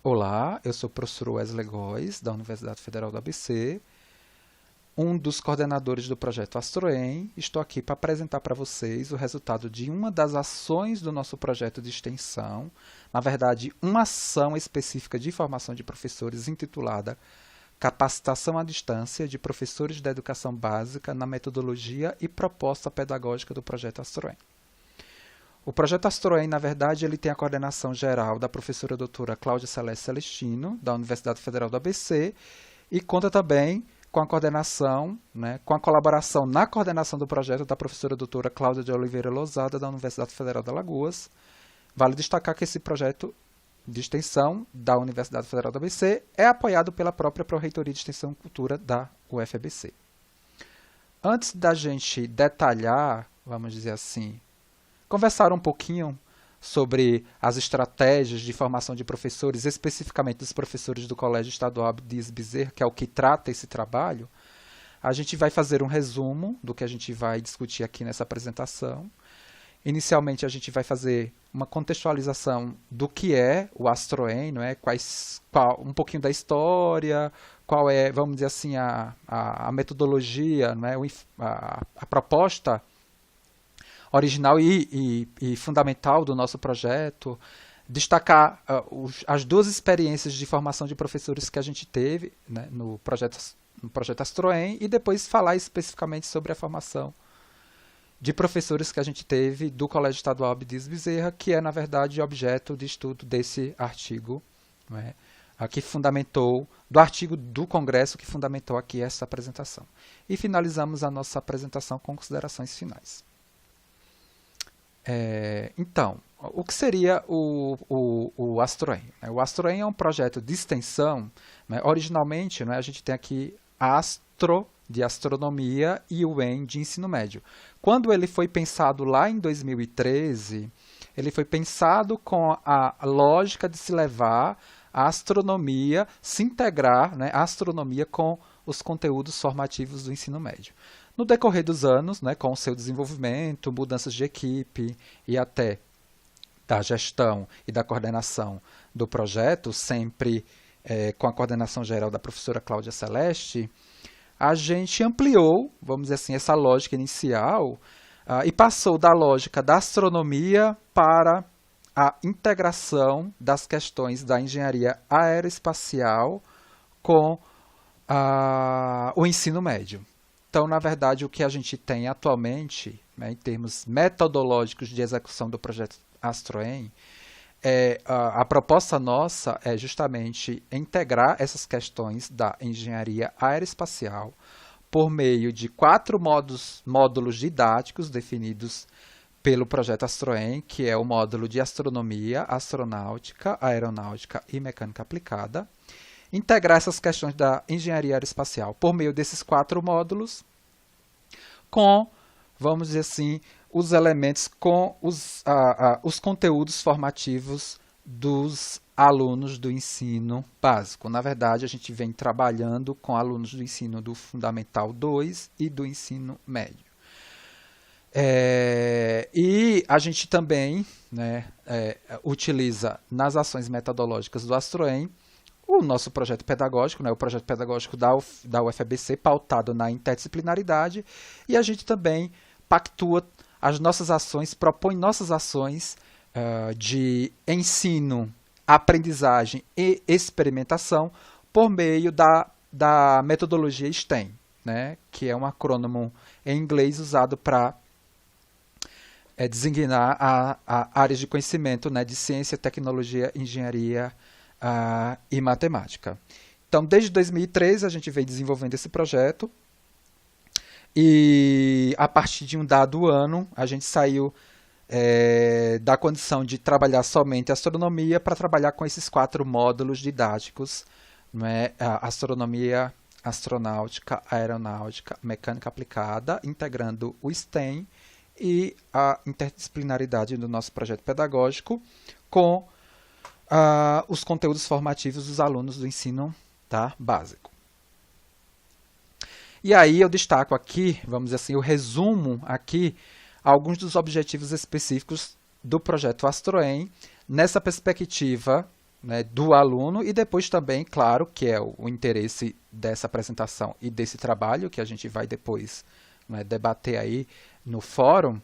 Olá, eu sou o professor Wesley Góes, da Universidade Federal do ABC, um dos coordenadores do projeto AstroEm. Estou aqui para apresentar para vocês o resultado de uma das ações do nosso projeto de extensão, na verdade, uma ação específica de formação de professores intitulada Capacitação à Distância de Professores da Educação Básica na Metodologia e Proposta Pedagógica do projeto AstroEm. O projeto AstroEm, na verdade, ele tem a coordenação geral da professora doutora Cláudia Celeste Celestino, da Universidade Federal do ABC, e conta também com a coordenação, com a colaboração na coordenação do projeto da professora doutora Cláudia de Oliveira Lousada, da Universidade Federal de Alagoas. Vale destacar que esse projeto de extensão da Universidade Federal do ABC é apoiado pela própria Pró-Reitoria de Extensão e Cultura da UFABC. Antes da gente detalhar, vamos dizer assim, conversar um pouquinho sobre as estratégias de formação de professores, especificamente dos professores do Colégio Estadual Abdias Bezerra, que é o que trata esse trabalho, a gente vai fazer um resumo do que a gente vai discutir aqui nessa apresentação. Inicialmente, a gente vai fazer uma contextualização do que é o AstroEm, um pouquinho da história, qual é, vamos dizer assim, a metodologia, a proposta original e fundamental do nosso projeto, destacar as duas experiências de formação de professores que a gente teve no projeto AstroEm e depois falar especificamente sobre a formação de professores que a gente teve do Colégio Estadual Abdias Bezerra, que é, na verdade, objeto de estudo desse artigo, que fundamentou, do artigo do Congresso que fundamentou aqui essa apresentação. E finalizamos a nossa apresentação com considerações finais. Então, o que seria o AstroEm? O AstroEm é um projeto de extensão. Originalmente, a gente tem aqui a Astro, de astronomia, e o EM, de ensino médio. Quando ele foi pensado lá em 2013, ele foi pensado com a lógica de se levar a astronomia, se integrar a astronomia com os conteúdos formativos do ensino médio. No decorrer dos anos, com o seu desenvolvimento, mudanças de equipe e até da gestão e da coordenação do projeto, sempre com a coordenação geral da professora Cláudia Celeste, a gente ampliou, vamos dizer assim, essa lógica inicial e passou da lógica da astronomia para a integração das questões da engenharia aeroespacial com o ensino médio. Então, na verdade, o que a gente tem atualmente, em termos metodológicos de execução do projeto AstroEm, a proposta nossa é justamente integrar essas questões da engenharia aeroespacial por meio de 4 módulos didáticos definidos pelo projeto AstroEm, que é o módulo de astronomia, astronáutica, aeronáutica e mecânica aplicada. Integrar essas questões da engenharia aeroespacial por meio desses 4 módulos com, vamos dizer assim, os elementos com os conteúdos formativos dos alunos do ensino básico. Na verdade, a gente vem trabalhando com alunos do ensino do Fundamental 2 e do ensino médio. E a gente também utiliza nas ações metodológicas do AstroEm o nosso projeto pedagógico, o projeto pedagógico da UFABC, pautado na interdisciplinaridade, e a gente também pactua as nossas ações, propõe nossas ações de ensino, aprendizagem e experimentação por meio da metodologia STEM, que é um acrônimo em inglês usado para designar áreas de conhecimento de ciência, tecnologia, engenharia e matemática. Então, desde 2013, a gente vem desenvolvendo esse projeto e, a partir de um dado ano, a gente saiu da condição de trabalhar somente astronomia para trabalhar com esses 4 módulos didáticos, astronomia, astronáutica, aeronáutica, mecânica aplicada, integrando o STEM e a interdisciplinaridade do nosso projeto pedagógico com os conteúdos formativos dos alunos do ensino básico. E aí eu destaco aqui, vamos dizer assim, eu resumo aqui alguns dos objetivos específicos do projeto AstroEm nessa perspectiva né, do aluno e depois também, claro, que é o interesse dessa apresentação e desse trabalho que a gente vai depois, né, debater aí no fórum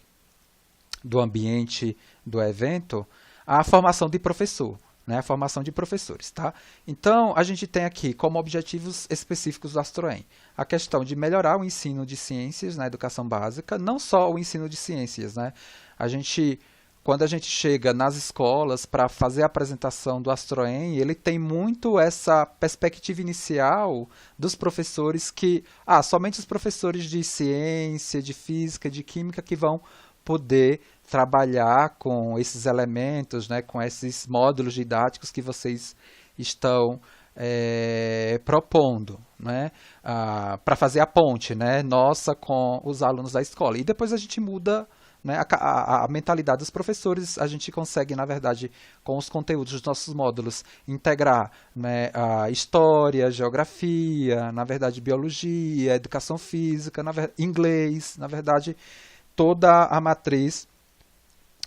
do ambiente do evento, a formação de professor, né, a formação de professores, tá? Então, a gente tem aqui como objetivos específicos do Astroem a questão de melhorar o ensino de ciências na educação básica, não só o ensino de ciências, né? A gente, quando a gente chega nas escolas para fazer a apresentação do Astroem, ele tem muito essa perspectiva inicial dos professores que, somente os professores de ciência, de física, de química que vão poder trabalhar com esses elementos, né, com esses módulos didáticos que vocês estão propondo, né, para fazer a ponte, né, nossa com os alunos da escola. E depois a gente muda, né, a mentalidade dos professores, a gente consegue, na verdade, com os conteúdos dos nossos módulos, integrar, né, a história, geografia, na verdade, biologia, educação física, inglês, na verdade, toda a matriz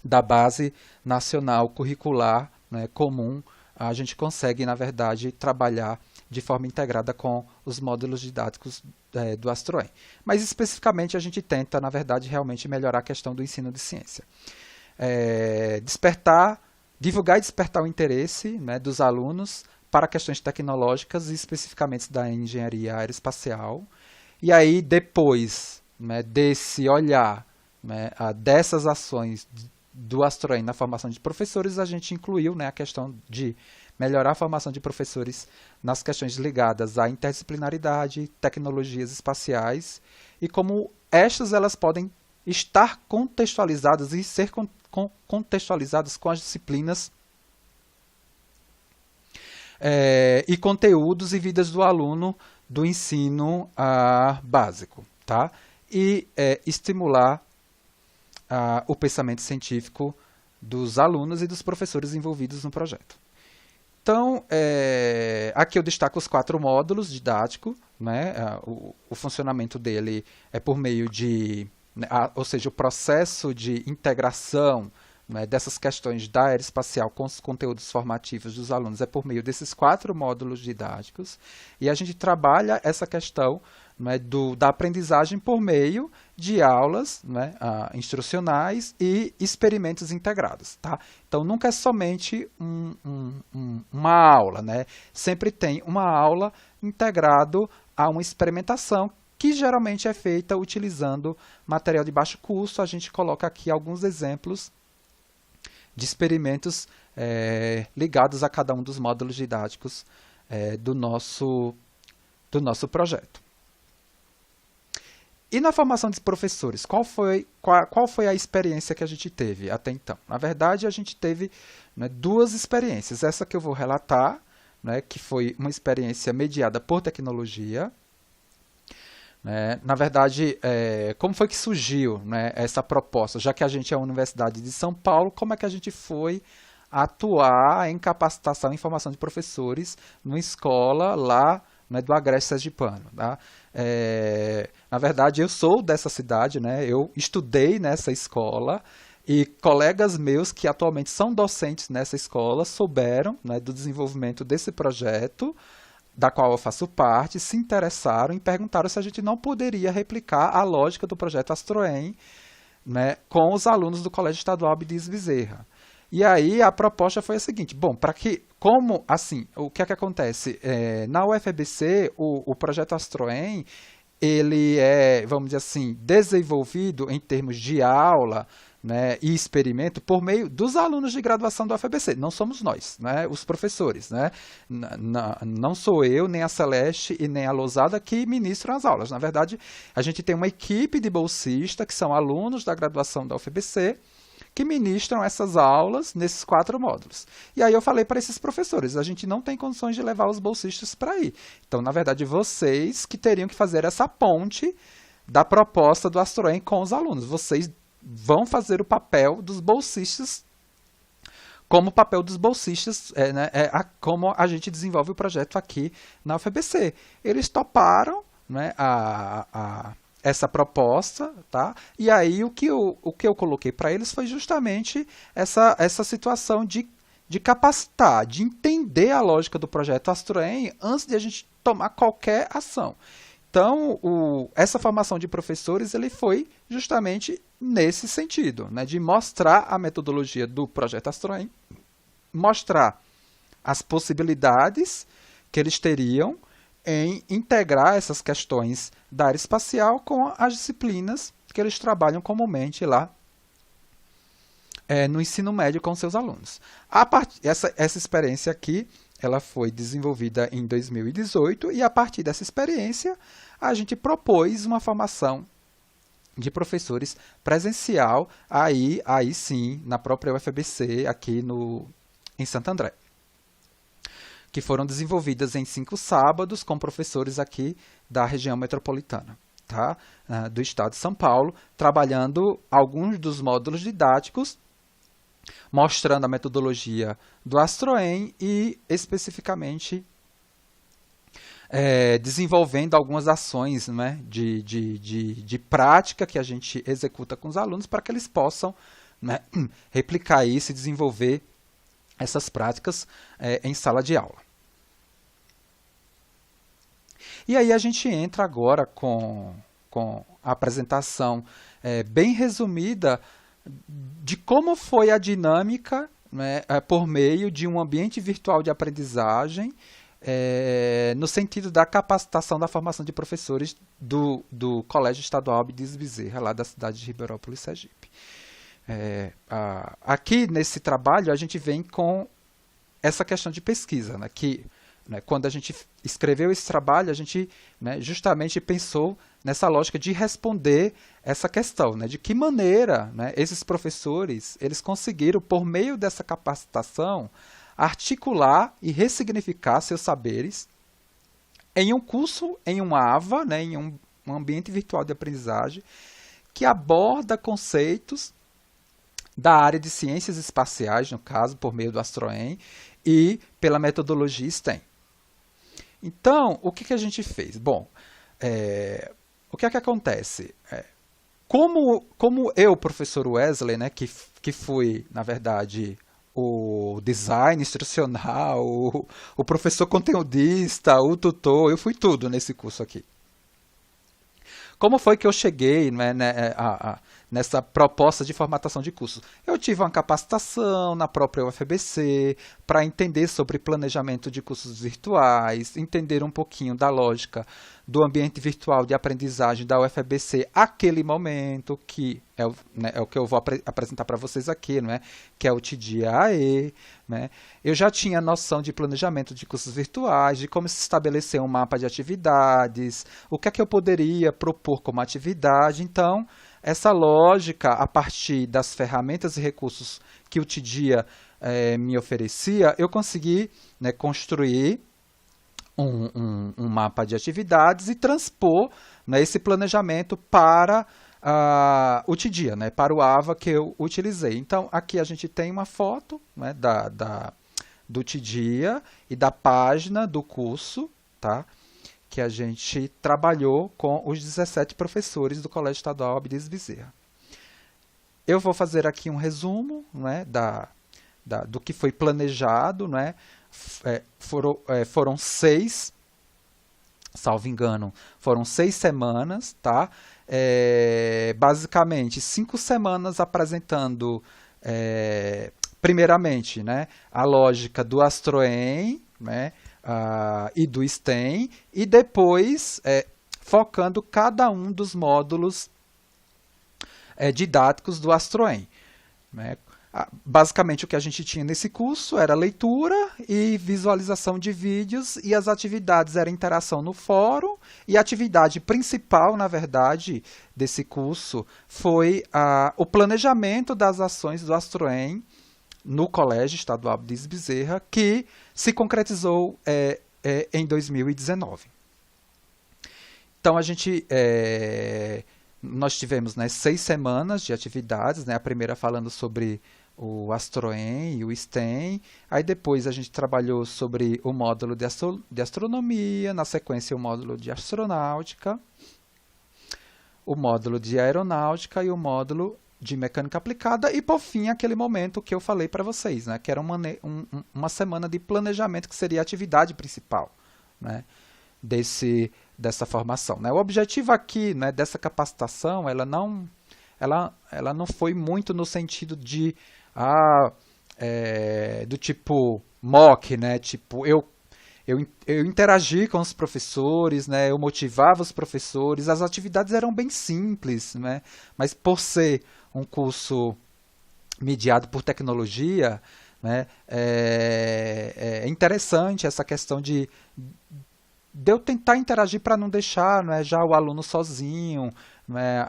da base nacional curricular, né, comum, a gente consegue, na verdade, trabalhar de forma integrada com os módulos didáticos do Astroem. Mas, especificamente, a gente tenta, na verdade, realmente melhorar a questão do ensino de ciência. Divulgar e despertar o interesse, né, dos alunos para questões tecnológicas e especificamente da engenharia aeroespacial. E aí, depois, né, desse olhar, né, dessas ações do Astroem na formação de professores, a gente incluiu, né, a questão de melhorar a formação de professores nas questões ligadas à interdisciplinaridade, tecnologias espaciais e como elas podem estar contextualizadas e ser contextualizadas com as disciplinas e conteúdos e vidas do aluno do ensino básico, tá? E estimular o pensamento científico dos alunos e dos professores envolvidos no projeto. Então, aqui eu destaco os 4 módulos didáticos, né? O funcionamento dele é por meio de, né, ou seja, o processo de integração, né, dessas questões da aeroespacial com os conteúdos formativos dos alunos é por meio desses 4 módulos didáticos, e a gente trabalha essa questão, né, da aprendizagem por meio de aulas, né, instrucionais e experimentos integrados. Tá? Então, nunca é somente uma aula, né? Sempre tem uma aula integrado a uma experimentação que geralmente é feita utilizando material de baixo custo. A gente coloca aqui alguns exemplos de experimentos ligados a cada um dos módulos didáticos do nosso projeto. E na formação de professores, qual foi a experiência que a gente teve até então? Na verdade, a gente teve, né, 2 experiências. Essa que eu vou relatar, né, que foi uma experiência mediada por tecnologia. Na verdade, como foi que surgiu, né, essa proposta? Já que a gente é a Universidade de São Paulo, como é que a gente foi atuar em capacitação e formação de professores numa escola lá, né, do Agreste Sergipano? Tá? Na verdade, eu sou dessa cidade, né, eu estudei nessa escola e colegas meus que atualmente são docentes nessa escola souberam, né, do desenvolvimento desse projeto, da qual eu faço parte, se interessaram e perguntaram se a gente não poderia replicar a lógica do projeto Astroem, né, com os alunos do Colégio Estadual Abdias Bezerra. E aí a proposta foi a seguinte: bom, o que é que acontece? Na UFABC, o projeto Astroem, ele é, vamos dizer assim, desenvolvido em termos de aula, né, e experimento por meio dos alunos de graduação da UFABC. Não somos nós, né, os professores. Né? Não sou eu, nem a Celeste e nem a Lousada que ministram as aulas. Na verdade, a gente tem uma equipe de bolsistas, que são alunos da graduação da UFABC, que ministram essas aulas nesses 4 módulos. E aí eu falei para esses professores, a gente não tem condições de levar os bolsistas para aí. Então, na verdade, vocês que teriam que fazer essa ponte da proposta do Astroem com os alunos. Vocês vão fazer o papel dos bolsistas, como o papel dos bolsistas, como a gente desenvolve o projeto aqui na UFABC. Eles toparam, né, essa proposta, tá? E aí o que eu coloquei para eles foi justamente essa situação de de capacitar, de entender a lógica do projeto AstroEM antes de a gente tomar qualquer ação. Então, essa formação de professores ele foi justamente nesse sentido, né, de mostrar a metodologia do projeto AstroEM, mostrar as possibilidades que eles teriam em integrar essas questões da área espacial com as disciplinas que eles trabalham comumente lá no ensino médio com seus alunos. Essa experiência aqui ela foi desenvolvida em 2018 e a partir dessa experiência a gente propôs uma formação de professores presencial aí sim na própria UFABC aqui em Santo André, que foram desenvolvidas em 5 sábados com professores aqui da região metropolitana, tá? Do estado de São Paulo, trabalhando alguns dos módulos didáticos, mostrando a metodologia do AstroEM e, especificamente, desenvolvendo algumas ações, né, de prática que a gente executa com os alunos para que eles possam, né, replicar isso e desenvolver essas práticas em sala de aula. E aí a gente entra agora com a apresentação bem resumida de como foi a dinâmica, né, por meio de um ambiente virtual de aprendizagem, no sentido da capacitação da formação de professores do Colégio Estadual Abdias Bezerra, lá da cidade de Ribeirópolis, Sergipe. Aqui nesse trabalho a gente vem com essa questão de pesquisa, né, que quando a gente escreveu esse trabalho, a gente, né, justamente pensou nessa lógica de responder essa questão, né, de que maneira, né, esses professores eles conseguiram, por meio dessa capacitação, articular e ressignificar seus saberes em um curso, em um AVA, né, em um ambiente virtual de aprendizagem, que aborda conceitos da área de ciências espaciais, no caso, por meio do AstroEM, e pela metodologia STEM. Então, o que a gente fez? Bom, o que acontece? Como eu, professor Wesley, né, que fui, na verdade, o design instrucional, o professor conteudista, o tutor, eu fui tudo nesse curso aqui. Como foi que eu cheguei, né, nessa proposta de formatação de cursos? Eu tive uma capacitação na própria UFABC para entender sobre planejamento de cursos virtuais, entender um pouquinho da lógica do ambiente virtual de aprendizagem da UFABC aquele momento, que é o que eu vou apresentar para vocês aqui, não é? Que é o TDIAE. Né? Eu já tinha noção de planejamento de cursos virtuais, de como se estabelecer um mapa de atividades, o que é que eu poderia propor como atividade. Então, essa lógica, a partir das ferramentas e recursos que o TDIA me oferecia, eu consegui, né, construir um mapa de atividades e transpor, né, esse planejamento para o TDIA, né, para o AVA que eu utilizei. Então, aqui a gente tem uma foto, né, do TDIA e da página do curso, tá, que a gente trabalhou com os 17 professores do Colégio Estadual Abdias Bezerra. Eu vou fazer aqui um resumo, né, do que foi planejado, né. Foram 6, salvo engano, foram 6 semanas, tá? Basicamente 5 semanas apresentando, primeiramente, né, a lógica do AstroEM, né, e do STEM, e depois focando cada um dos módulos didáticos do AstroEM, né? Basicamente, o que a gente tinha nesse curso era leitura e visualização de vídeos, e as atividades eram interação no fórum, e a atividade principal, na verdade, desse curso foi o planejamento das ações do AstroEM no Colégio Estadual Abdias Bezerra, que se concretizou em 2019. Então, nós tivemos, né, 6 semanas de atividades, né, a primeira falando sobre o AstroEM e o STEM, aí depois a gente trabalhou sobre o módulo de astronomia, na sequência o módulo de astronáutica, o módulo de aeronáutica e o módulo de mecânica aplicada e, por fim, aquele momento que eu falei para vocês, né, que era uma semana de planejamento, que seria a atividade principal, né, dessa formação. Né. O objetivo aqui, né, dessa capacitação, ela não foi muito no sentido de do tipo mock, né, tipo eu interagi com os professores, né, eu motivava os professores, as atividades eram bem simples, né, mas por ser um curso mediado por tecnologia, né, é interessante essa questão de eu tentar interagir para não deixar, né, já o aluno sozinho, né,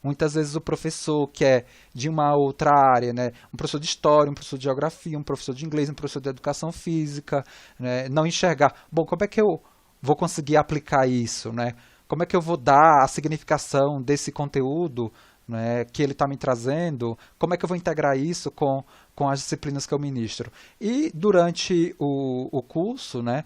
muitas vezes o professor que é de uma outra área, né, um professor de história, um professor de geografia, um professor de inglês, um professor de educação física, né, não enxergar, bom, como é que eu vou conseguir aplicar isso, né? Como é que eu vou dar a significação desse conteúdo, né, que ele está me trazendo? Como é que eu vou integrar isso com as disciplinas que eu ministro? E durante o curso, né,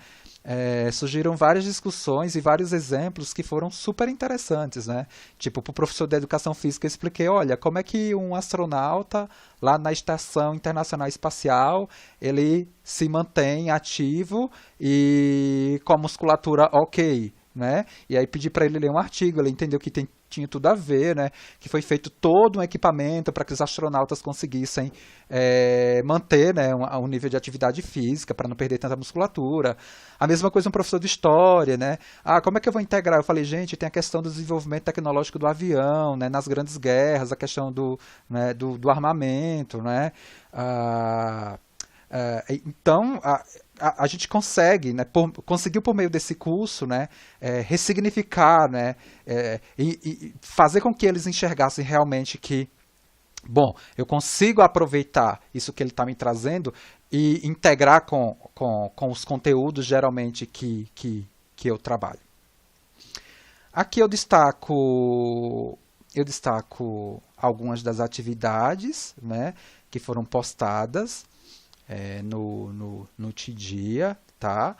surgiram várias discussões e vários exemplos que foram super interessantes, né? Tipo, para o professor de educação física eu expliquei, olha, como é que um astronauta lá na Estação Internacional Espacial, ele se mantém ativo e com a musculatura ok, né? E aí pedi para ele ler um artigo, ele entendeu que tinha tudo a ver, né? Que foi feito todo um equipamento para que os astronautas conseguissem manter, né, um nível de atividade física para não perder tanta musculatura. A mesma coisa um professor de história, né? Como é que eu vou integrar? Eu falei, gente, tem a questão do desenvolvimento tecnológico do avião, né? Nas grandes guerras, a questão do armamento, né? Então, a gente consegue, né, conseguiu por meio desse curso, né, ressignificar, né, e fazer com que eles enxergassem realmente que, bom, eu consigo aproveitar isso que ele está me trazendo e integrar com os conteúdos geralmente que eu trabalho. Aqui eu destaco algumas das atividades, né, que foram postadas no TDIA, tá?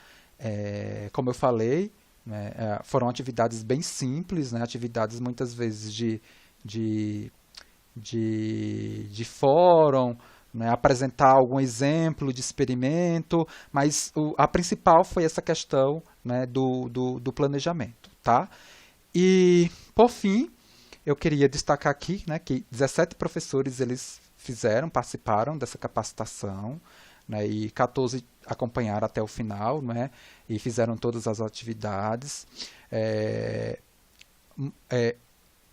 Como eu falei, né, foram atividades bem simples, né, atividades muitas vezes de fórum, né, apresentar algum exemplo de experimento, mas a principal foi essa questão, né, do planejamento, tá? E, por fim, eu queria destacar aqui, né, que 17 professores eles participaram dessa capacitação, né, e 14 acompanharam até o final, né, e fizeram todas as atividades.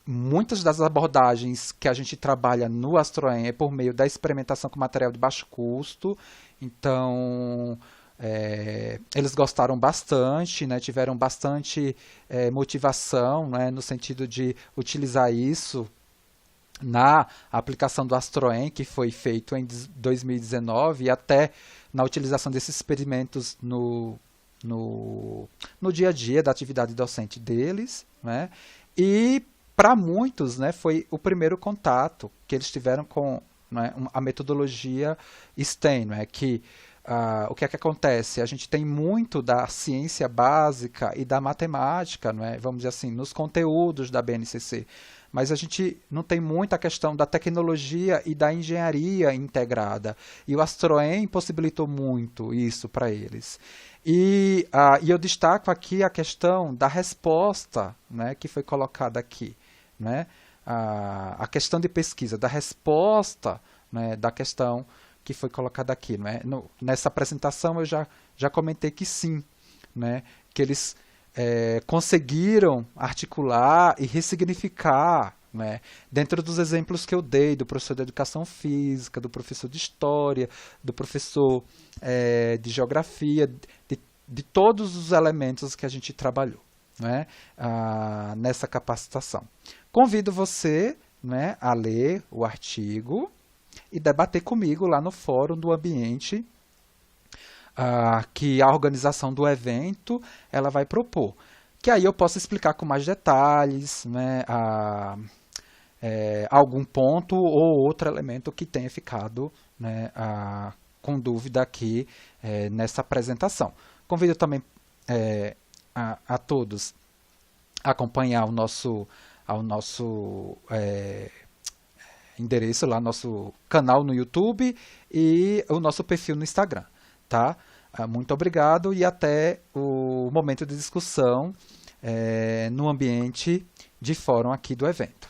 Muitas das abordagens que a gente trabalha no AstroEM é por meio da experimentação com material de baixo custo, então eles gostaram bastante, né, tiveram bastante motivação, né, no sentido de utilizar isso na aplicação do AstroEM, que foi feito em 2019, e até na utilização desses experimentos no dia a dia da atividade docente deles, né? E para muitos, né, foi o primeiro contato que eles tiveram com, né, a metodologia STEM, né, que o que é que acontece? A gente tem muito da ciência básica e da matemática, né, vamos dizer assim, nos conteúdos da BNCC, mas a gente não tem muito a questão da tecnologia e da engenharia integrada. E o AstroEM possibilitou muito isso para eles. E eu destaco aqui a questão da resposta, né, que foi colocada aqui. Né? A questão de pesquisa, da resposta, né, da questão que foi colocada aqui. Né? Nessa apresentação eu já comentei que sim, né, que eles conseguiram articular e ressignificar, né, dentro dos exemplos que eu dei, do professor de educação física, do professor de história, do professor de geografia, de todos os elementos que a gente trabalhou, né, nessa capacitação. Convido você, né, a ler o artigo e debater comigo lá no fórum do ambiente que a organização do evento ela vai propor. Que aí eu posso explicar com mais detalhes, né, algum ponto ou outro elemento que tenha ficado, né, com dúvida aqui nessa apresentação. Convido também a todos a acompanhar ao nosso endereço lá, nosso canal no YouTube e o nosso perfil no Instagram, tá? Muito obrigado e até o momento de discussão no ambiente de fórum aqui do evento.